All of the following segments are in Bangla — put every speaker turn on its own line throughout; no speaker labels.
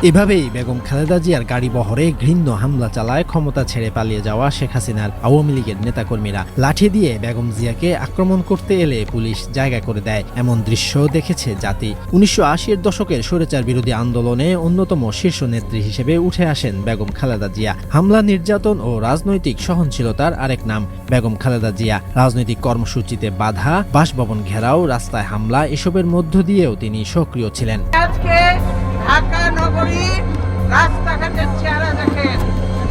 এভাবেই বেগম খালেদা জিয়ার গাড়ি বহরে ঘৃণ্য হামলা চালায় ক্ষমতা ছেড়ে পালিয়ে যাওয়া শেখ হাসিনার আওয়ামী লীগের নেতাকর্মীরা। লাঠি দিয়ে বেগম জিয়াকে আক্রমণ করতে এলে পুলিশ জায়গা করে দেয়, এমন দৃশ্য দেখেছে জাতি। ১৯৮০-এর দশকের স্বৈরাচার বিরোধী আন্দোলনে অন্যতম শীর্ষ নেত্রী হিসেবে উঠে আসেন বেগম খালেদা জিয়া। হামলা, নির্যাতন ও রাজনৈতিক সহনশীলতার আরেক নাম বেগম খালেদা জিয়া। রাজনৈতিক কর্মসূচিতে বাধা, বাসভবন ঘেরাও, রাস্তায় হামলা, এসবের মধ্য দিয়েও তিনি সক্রিয় ছিলেন।
ঢাকা নগরী রাস্তাঘাটের চেহারা দেখেন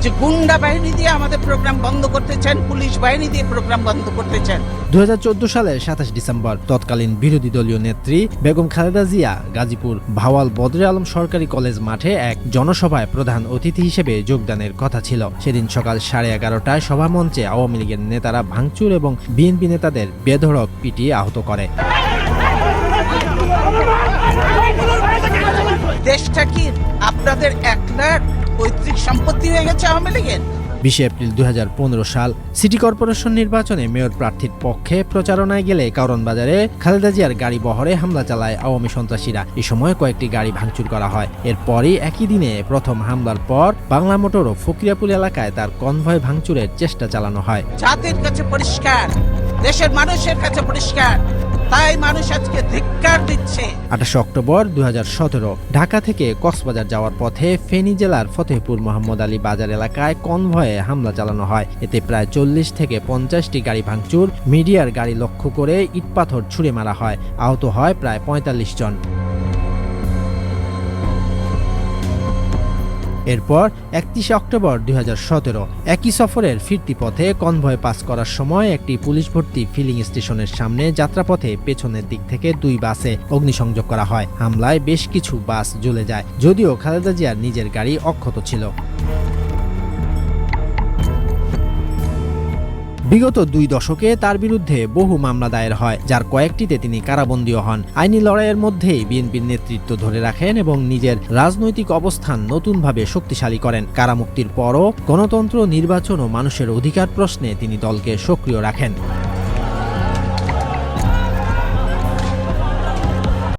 যে গুন্ডা বাহিনী দিয়ে আমাদের প্রোগ্রাম বন্ধ করতে চান, পুলিশ বাহিনী দিয়ে প্রোগ্রাম বন্ধ করতে চান।
২০১৪ সালের ২৭ ডিসেম্বর তৎকালীন বিরোধী দলীয় নেত্রী বেগম খালেদা জিয়া গাজীপুর ভাওয়াল বদরে আলম সরকারি কলেজ মাঠে এক জনসভায় প্রধান অতিথি হিসেবে যোগদানের কথা ছিল। সেদিন সকাল 11:30টায় সভামঞ্চে আওয়ামী লীগের নেতারা ভাঙচুর এবং বিএনপি নেতাদের বেধড়ক পিটিয়ে আহত করে।
দেশটা কি আপনাদের একলার পৈতৃক সম্পত্তি হয়ে গেছে আওয়ামী লীগের?
২০ এপ্রিল ২০১৫ সাল সিটি কর্পোরেশন নির্বাচনে মেয়র প্রার্থীর পক্ষে প্রচারণায় গেলে কারণ বাজারে খালেদা জিয়ার গাড়ি বহরে হামলা চালায় আওয়ামী সন্ত্রাসীরা। এ সময় কয়েকটি গাড়ি ভাঙচুর করা হয়। এরপরই একই দিনে প্রথম হামলার পর বাংলা মোটর ও ফকিরাপুল এলাকায় তার কনভয় ভাঙচুরের চেষ্টা চালানো হয়।
জাতির কাছে পরিষ্কার, দেশের মানুষের কাছে পরিষ্কার, তাই মানুষ আজকে ধিক্কার দিচ্ছে।
২৮ অক্টোবর ২০১৭ ঢাকা থেকে কক্সবাজার যাওয়ার পথে ফেনী জেলার ফতেহপুর মোহাম্মদ আলী বাজার এলাকায় কনভয়ে হামলা চালানো হয়। এতে প্রায় ৪০ থেকে ৫০টি গাড়ি ভাঙচুর, মিডিয়ার গাড়ি লক্ষ্য করে ইটপাথর ছুঁড়ে মারা হয়। আহত হয় প্রায় ৪৫ জন। এরপর ৩১ অক্টোবর ২০১৭ একই সফরের ফিরতি পথে কনভয় পাস করার সময় একটি পুলিশ ভর্তি ফিলিং স্টেশনের সামনে যাত্রাপথে পেছনের দিক থেকে ২ বাসে অগ্নিসংযোগ করা হয়। হামলায় বেশ কিছু বাস জ্বলে যায়, যদিও খালেদা জিয়ার নিজের গাড়ি অক্ষত ছিল। বিগত ২ দশকে তার বিরুদ্ধে বহু মামলা দায়ের হয়, যার কয়েকটিতে তিনি কারাবন্দীও হন। আইনি লড়াইয়ের মধ্যেই বিএনপির নেতৃত্ব ধরে রাখেন এবং নিজের রাজনৈতিক অবস্থান নতুনভাবে শক্তিশালী করেন। কারামুক্তির পরও গণতন্ত্র, নির্বাচন ও মানুষের অধিকার প্রশ্নে তিনি দলকে সক্রিয় রাখেন।